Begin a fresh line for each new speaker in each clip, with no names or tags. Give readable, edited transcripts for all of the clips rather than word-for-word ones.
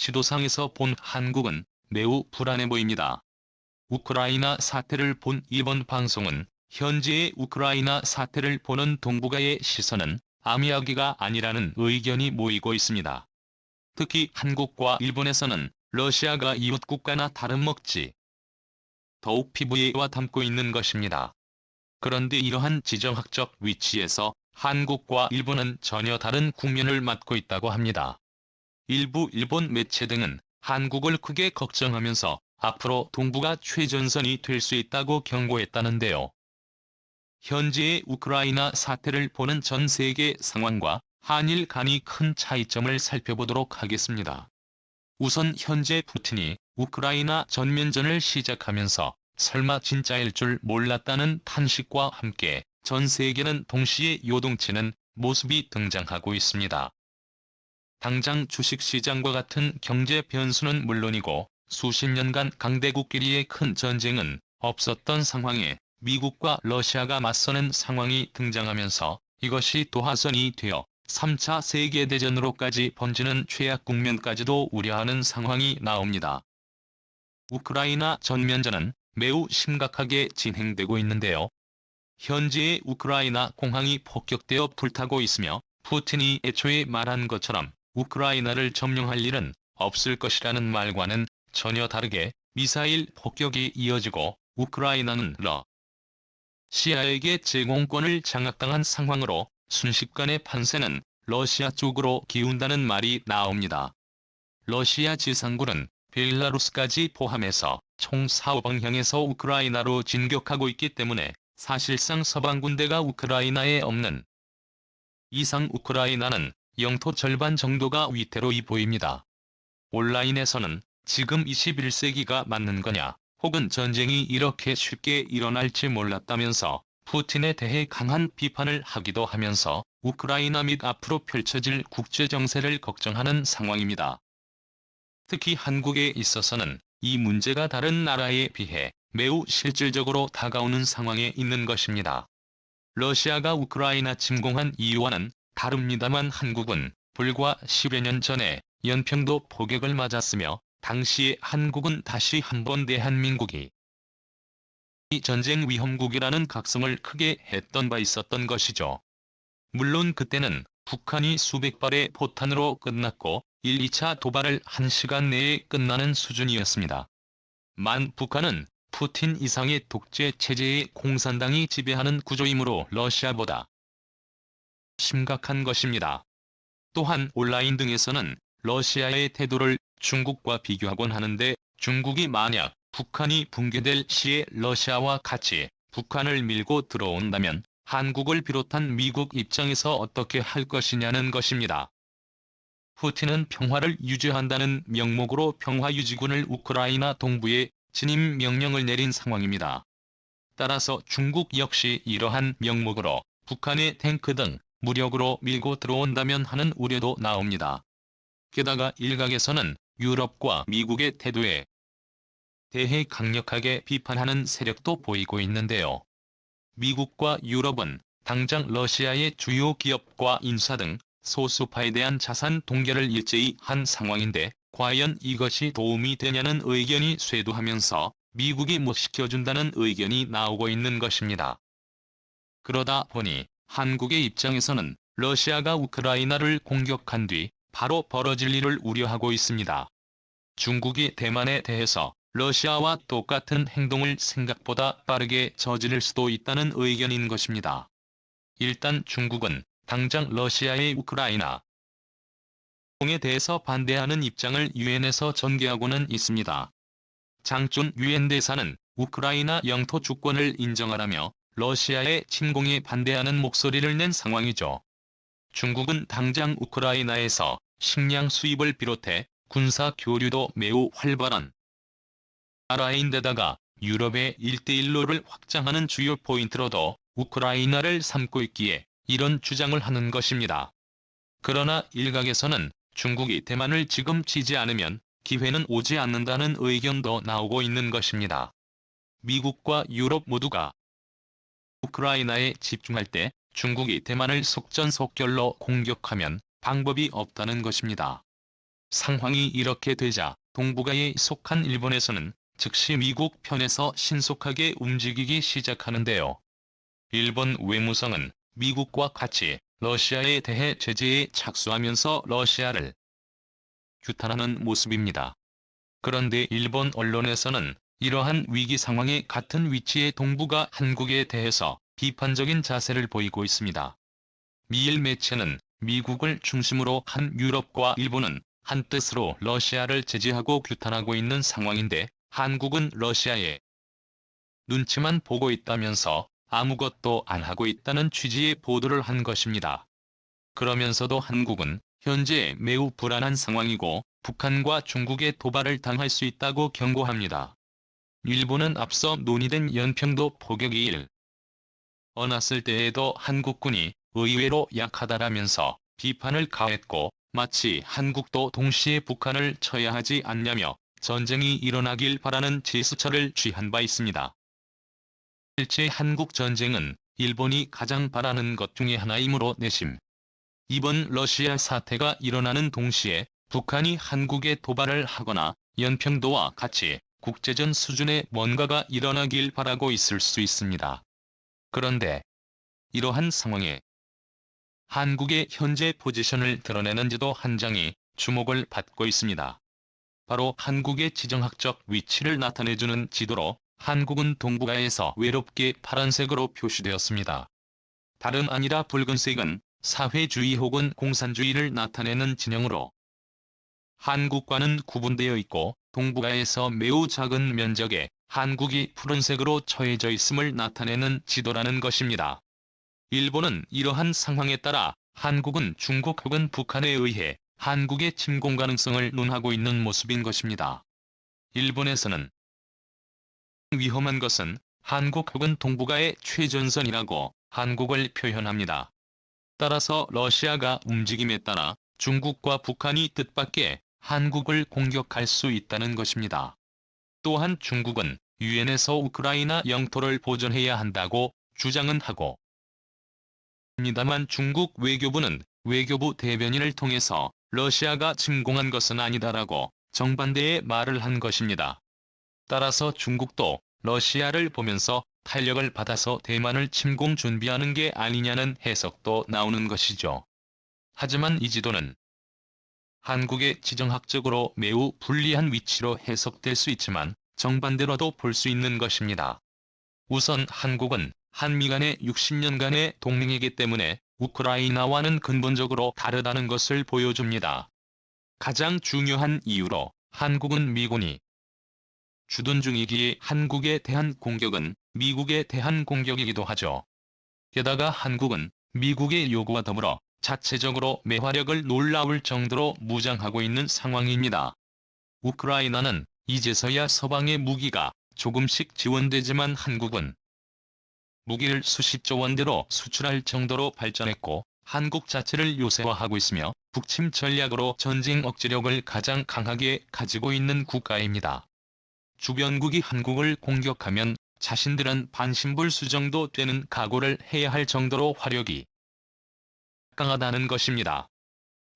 지도상에서 본 한국은 매우 불안해 보입니다. 우크라이나 사태를 본 일본 방송은 현재의 우크라이나 사태를 보는 동북아의 시선은 아미야기가 아니라는 의견이 모이고 있습니다. 특히 한국과 일본에서는 러시아가 이웃 국가나 다름없지 더욱 피부에 와 닿고 있는 것입니다. 그런데 이러한 지정학적 위치에서 한국과 일본은 전혀 다른 국면을 맞고 있다고 합니다. 일부 일본 매체 등은 한국을 크게 걱정하면서 앞으로 동북아 최전선이 될 수 있다고 경고했다는데요. 현재의 우크라이나 사태를 보는 전 세계 상황과 한일 간의 큰 차이점을 살펴보도록 하겠습니다. 우선 현재 푸틴이 우크라이나 전면전을 시작하면서 설마 진짜일 줄 몰랐다는 탄식과 함께 전 세계는 동시에 요동치는 모습이 등장하고 있습니다. 당장 주식시장과 같은 경제 변수는 물론이고 수십 년간 강대국끼리의 큰 전쟁은 없었던 상황에 미국과 러시아가 맞서는 상황이 등장하면서 이것이 도화선이 되어 3차 세계대전으로까지 번지는 최악 국면까지도 우려하는 상황이 나옵니다. 우크라이나 전면전은 매우 심각하게 진행되고 있는데요. 현재의 우크라이나 공항이 폭격되어 불타고 있으며 푸틴이 애초에 말한 것처럼 우크라이나를 점령할 일은 없을 것이라는 말과는 전혀 다르게 미사일 폭격이 이어지고 우크라이나는 러시아에게 제공권을 장악당한 상황으로 순식간에 판세는 러시아 쪽으로 기운다는 말이 나옵니다. 러시아 지상군은 벨라루스까지 포함해서 총 4방향에서 우크라이나로 진격하고 있기 때문에 사실상 서방 군대가 우크라이나에 없는 이상 우크라이나는 영토 절반 정도가 위태로이 보입니다. 온라인에서는 지금 21세기가 맞는 거냐, 혹은 전쟁이 이렇게 쉽게 일어날지 몰랐다면서 푸틴에 대해 강한 비판을 하기도 하면서 우크라이나 및 앞으로 펼쳐질 국제정세를 걱정하는 상황입니다. 특히 한국에 있어서는 이 문제가 다른 나라에 비해 매우 실질적으로 다가오는 상황에 있는 것입니다. 러시아가 우크라이나 침공한 이유와는 다릅니다만 한국은 불과 10여 년 전에 연평도 포격을 맞았으며 당시에 한국은 다시 한번 대한민국이 이 전쟁 위험국이라는 각성을 크게 했던 바 있었던 것이죠. 물론 그때는 북한이 수백 발의 포탄으로 끝났고 1, 2차 도발을 1시간 내에 끝나는 수준이었습니다. 만 북한은 푸틴 이상의 독재 체제의 공산당이 지배하는 구조이므로 러시아보다 심각한 것입니다. 또한 온라인 등에서는 러시아의 태도를 중국과 비교하곤 하는데 중국이 만약 북한이 붕괴될 시에 러시아와 같이 북한을 밀고 들어온다면 한국을 비롯한 미국 입장에서 어떻게 할 것이냐는 것입니다. 푸틴은 평화를 유지한다는 명목으로 평화유지군을 우크라이나 동부에 진입 명령을 내린 상황입니다. 따라서 중국 역시 이러한 명목으로 북한의 탱크 등 무력으로 밀고 들어온다면 하는 우려도 나옵니다. 게다가 일각에서는 유럽과 미국의 태도에 대해 강력하게 비판하는 세력도 보이고 있는데요. 미국과 유럽은 당장 러시아의 주요 기업과 인사 등 소수파에 대한 자산 동결을 일제히 한 상황인데 과연 이것이 도움이 되냐는 의견이 쇄도하면서 미국이 못 시켜준다는 의견이 나오고 있는 것입니다. 그러다 보니 한국의 입장에서는 러시아가 우크라이나를 공격한 뒤 바로 벌어질 일을 우려하고 있습니다. 중국이 대만에 대해서 러시아와 똑같은 행동을 생각보다 빠르게 저지를 수도 있다는 의견인 것입니다. 일단 중국은 당장 러시아의 우크라이나 에 대해서 반대하는 입장을 유엔에서 전개하고는 있습니다. 장준 유엔 대사는 우크라이나 영토 주권을 인정하라며 러시아의 침공에 반대하는 목소리를 낸 상황이죠. 중국은 당장 우크라이나에서 식량 수입을 비롯해 군사 교류도 매우 활발한 나라인데다가 유럽의 1대1로를 확장하는 주요 포인트로도 우크라이나를 삼고 있기에 이런 주장을 하는 것입니다. 그러나 일각에서는 중국이 대만을 지금 치지 않으면 기회는 오지 않는다는 의견도 나오고 있는 것입니다. 미국과 유럽 모두가 우크라이나에 집중할 때 중국이 대만을 속전속결로 공격하면 방법이 없다는 것입니다. 상황이 이렇게 되자 동북아에 속한 일본에서는 즉시 미국 편에서 신속하게 움직이기 시작하는데요. 일본 외무성은 미국과 같이 러시아에 대해 제재에 착수하면서 러시아를 규탄하는 모습입니다. 그런데 일본 언론에서는 이러한 위기 상황에 같은 위치의 동북아 한국에 대해서 비판적인 자세를 보이고 있습니다. 미일 매체는 미국을 중심으로 한 유럽과 일본은 한뜻으로 러시아를 제재하고 규탄하고 있는 상황인데 한국은 러시아의 눈치만 보고 있다면서 아무것도 안 하고 있다는 취지의 보도를 한 것입니다. 그러면서도 한국은 현재 매우 불안한 상황이고 북한과 중국의 도발을 당할 수 있다고 경고합니다. 일본은 앞서 논의된 연평도 포격이 일어났을 때에도 한국군이 의외로 약하다라면서 비판을 가했고 마치 한국도 동시에 북한을 쳐야 하지 않냐며 전쟁이 일어나길 바라는 제스처를 취한 바 있습니다. 실제 한국 전쟁은 일본이 가장 바라는 것 중에 하나이므로 내심 이번 러시아 사태가 일어나는 동시에 북한이 한국에 도발을 하거나 연평도와 같이 국제전 수준의 뭔가가 일어나길 바라고 있을 수 있습니다. 그런데 이러한 상황에 한국의 현재 포지션을 드러내는 지도 한 장이 주목을 받고 있습니다. 바로 한국의 지정학적 위치를 나타내주는 지도로 한국은 동북아에서 외롭게 파란색으로 표시되었습니다. 다름 아니라 붉은색은 사회주의 혹은 공산주의를 나타내는 진영으로 한국과는 구분되어 있고 동북아에서 매우 작은 면적에 한국이 푸른색으로 처해져 있음을 나타내는 지도라는 것입니다. 일본은 이러한 상황에 따라 한국은 중국 혹은 북한에 의해 한국의 침공 가능성을 논하고 있는 모습인 것입니다. 일본에서는 위험한 것은 한국 혹은 동북아의 최전선이라고 한국을 표현합니다. 따라서 러시아가 움직임에 따라 중국과 북한이 뜻밖의 한국을 공격할 수 있다는 것입니다. 또한 중국은 유엔에서 우크라이나 영토를 보존해야 한다고 주장은 하고 있습니다만 중국 외교부는 외교부 대변인을 통해서 러시아가 침공한 것은 아니다라고 정반대의 말을 한 것입니다. 따라서 중국도 러시아를 보면서 탄력을 받아서 대만을 침공 준비하는 게 아니냐는 해석도 나오는 것이죠. 하지만 이 지도는 한국의 지정학적으로 매우 불리한 위치로 해석될 수 있지만 정반대로도 볼 수 있는 것입니다. 우선 한국은 한미 간의 60년간의 동맹이기 때문에 우크라이나와는 근본적으로 다르다는 것을 보여줍니다. 가장 중요한 이유로 한국은 미군이 주둔 중이기에 한국에 대한 공격은 미국에 대한 공격이기도 하죠. 게다가 한국은 미국의 요구와 더불어 자체적으로 매화력을 놀라울 정도로 무장하고 있는 상황입니다. 우크라이나는 이제서야 서방의 무기가 조금씩 지원되지만 한국은 무기를 수십조 원대로 수출할 정도로 발전했고 한국 자체를 요새화하고 있으며 북침 전략으로 전쟁 억제력을 가장 강하게 가지고 있는 국가입니다. 주변국이 한국을 공격하면 자신들은 반신불수 정도 되는 각오를 해야 할 정도로 화력이 강하다는 것입니다.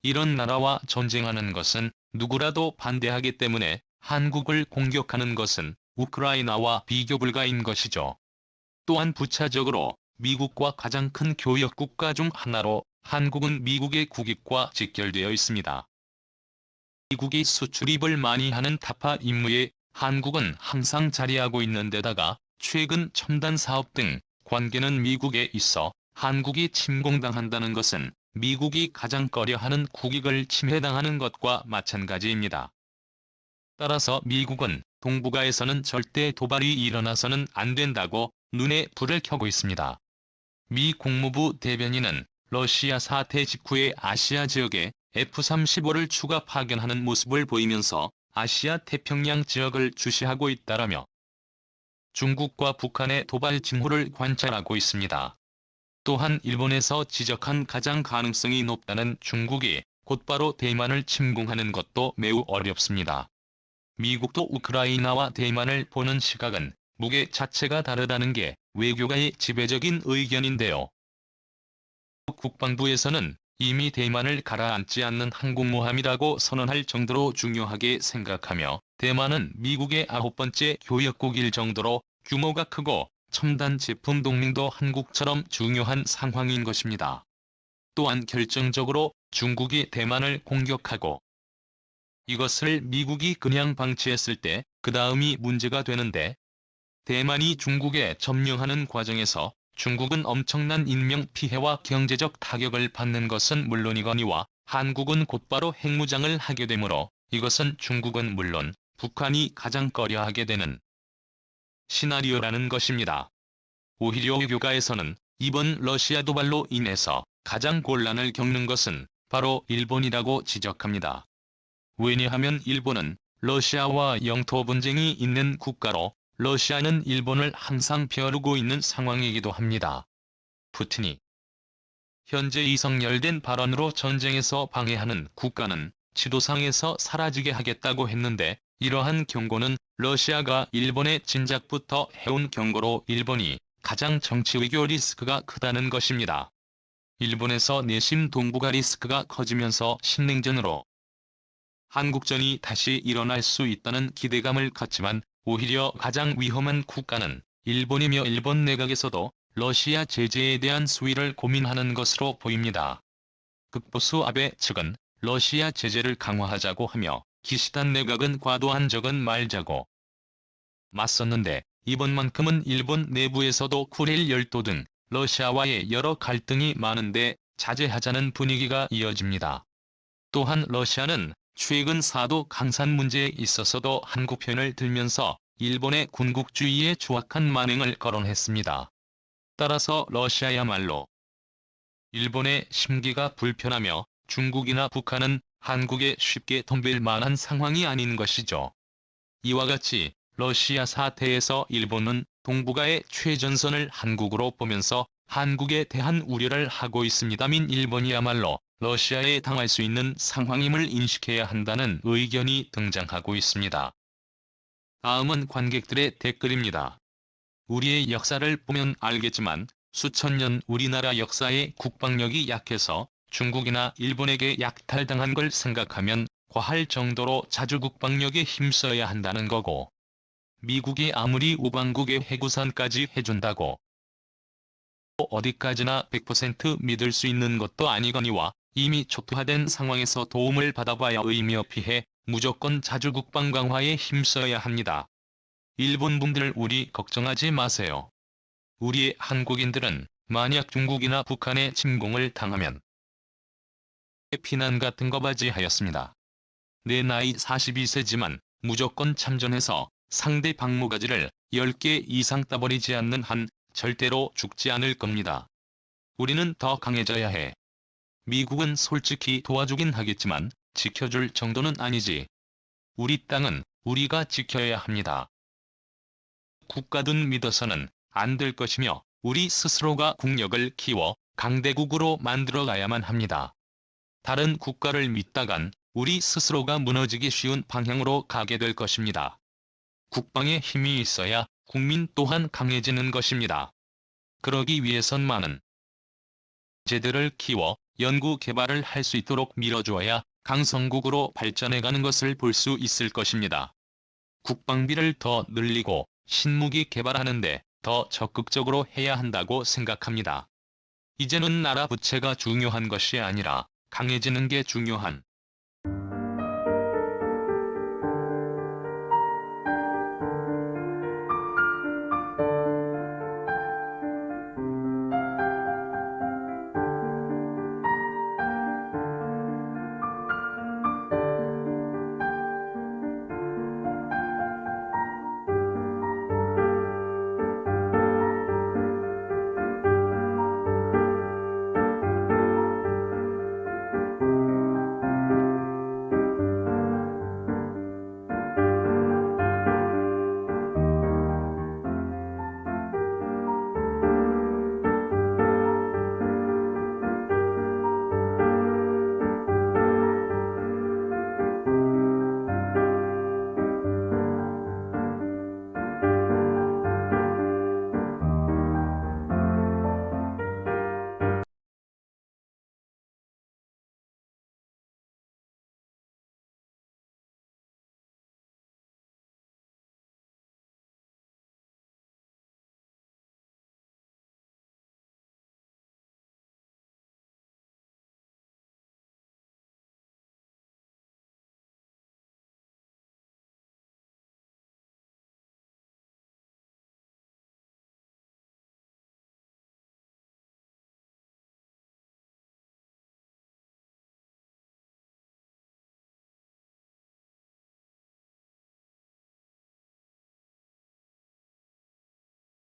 이런 나라와 전쟁하는 것은 누구라도 반대하기 때문에 한국을 공격하는 것은 우크라이나와 비교 불가인 것이죠. 또한 부차적으로 미국과 가장 큰 교역 국가 중 하나로 한국은 미국의 국익과 직결되어 있습니다. 미국이 수출입을 많이 하는 타파 임무에 한국은 항상 자리하고 있는 데다가 최근 첨단 사업 등 관계는 미국에 있어 한국이 침공당한다는 것은 미국이 가장 꺼려하는 국익을 침해당하는 것과 마찬가지입니다. 따라서 미국은 동북아에서는 절대 도발이 일어나서는 안 된다고 눈에 불을 켜고 있습니다. 미 국무부 대변인은 러시아 사태 직후에 아시아 지역에 F-35를 추가 파견하는 모습을 보이면서 아시아 태평양 지역을 주시하고 있다라며 중국과 북한의 도발 징후를 관찰하고 있습니다. 또한 일본에서 지적한 가장 가능성이 높다는 중국이 곧바로 대만을 침공하는 것도 매우 어렵습니다. 미국도 우크라이나와 대만을 보는 시각은 무게 자체가 다르다는 게 외교가의 지배적인 의견인데요. 국방부에서는 이미 대만을 가라앉지 않는 항공모함이라고 선언할 정도로 중요하게 생각하며 대만은 미국의 9번째 교역국일 정도로 규모가 크고 첨단 제품 동맹도 한국처럼 중요한 상황인 것입니다. 또한 결정적으로 중국이 대만을 공격하고 이것을 미국이 그냥 방치했을 때 그 다음이 문제가 되는데 대만이 중국에 점령하는 과정에서 중국은 엄청난 인명피해와 경제적 타격을 받는 것은 물론이거니와 한국은 곧바로 핵무장을 하게 되므로 이것은 중국은 물론 북한이 가장 꺼려하게 되는 시나리오라는 것입니다. 오히려 외교가에서는 이번 러시아 도발로 인해서 가장 곤란을 겪는 것은 바로 일본이라고 지적합니다. 왜냐하면 일본은 러시아와 영토 분쟁이 있는 국가로 러시아는 일본을 항상 벼르고 있는 상황이기도 합니다. 푸틴이 현재 이성열된 발언으로 전쟁에서 방해하는 국가는 지도상에서 사라지게 하겠다고 했는데 이러한 경고는 러시아가 일본의 진작부터 해온 경고로 일본이 가장 정치외교 리스크가 크다는 것입니다. 일본에서 내심 동북아 리스크가 커지면서 신냉전으로 한국전이 다시 일어날 수 있다는 기대감을 갖지만 오히려 가장 위험한 국가는 일본이며 일본 내각에서도 러시아 제재에 대한 수위를 고민하는 것으로 보입니다. 극보수 아베 측은 러시아 제재를 강화하자고 하며 기시다 내각은 과도한 적은 말자고 맞섰는데 이번만큼은 일본 내부에서도 쿠릴 열도 등 러시아와의 여러 갈등이 많은데 자제하자는 분위기가 이어집니다. 또한 러시아는 최근 사도 강산 문제에 있어서도 한국 편을 들면서 일본의 군국주의에 추악한 만행을 거론했습니다. 따라서 러시아야말로 일본의 심기가 불편하며 중국이나 북한은 한국에 쉽게 덤빌 만한 상황이 아닌 것이죠. 이와 같이 러시아 사태에서 일본은 동북아의 최전선을 한국으로 보면서 한국에 대한 우려를 하고 있습니다민 일본이야말로 러시아에 당할 수 있는 상황임을 인식해야 한다는 의견이 등장하고 있습니다. 다음은 관객들의 댓글입니다. 우리의 역사를 보면 알겠지만 수천 년 우리나라 역사의 국방력이 약해서 중국이나 일본에게 약탈당한 걸 생각하면 과할 정도로 자주 국방력에 힘써야 한다는 거고 미국이 아무리 우방국의 해구산까지 해준다고 어디까지나 100% 믿을 수 있는 것도 아니거니와 이미 초토화된 상황에서 도움을 받아봐야 의미 없이해 무조건 자주 국방 강화에 힘써야 합니다. 일본 분들 우리 걱정하지 마세요. 우리 한국인들은 만약 중국이나 북한의 침공을 당하면 피난 같은 거 바지하였습니다. 내 나이 42세지만 무조건 참전해서 상대 방모가지를 10개 이상 따버리지 않는 한 절대로 죽지 않을 겁니다. 우리는 더 강해져야 해. 미국은 솔직히 도와주긴 하겠지만 지켜줄 정도는 아니지. 우리 땅은 우리가 지켜야 합니다. 국가든 믿어서는 안 될 것이며 우리 스스로가 국력을 키워 강대국으로 만들어가야만 합니다. 다른 국가를 믿다간 우리 스스로가 무너지기 쉬운 방향으로 가게 될 것입니다. 국방에 힘이 있어야 국민 또한 강해지는 것입니다. 그러기 위해선 많은 제들을 키워 연구 개발을 할 수 있도록 밀어주어야 강성국으로 발전해가는 것을 볼 수 있을 것입니다. 국방비를 더 늘리고 신무기 개발하는데 더 적극적으로 해야 한다고 생각합니다. 이제는 나라 부채가 중요한 것이 아니라 강해지는 게 중요한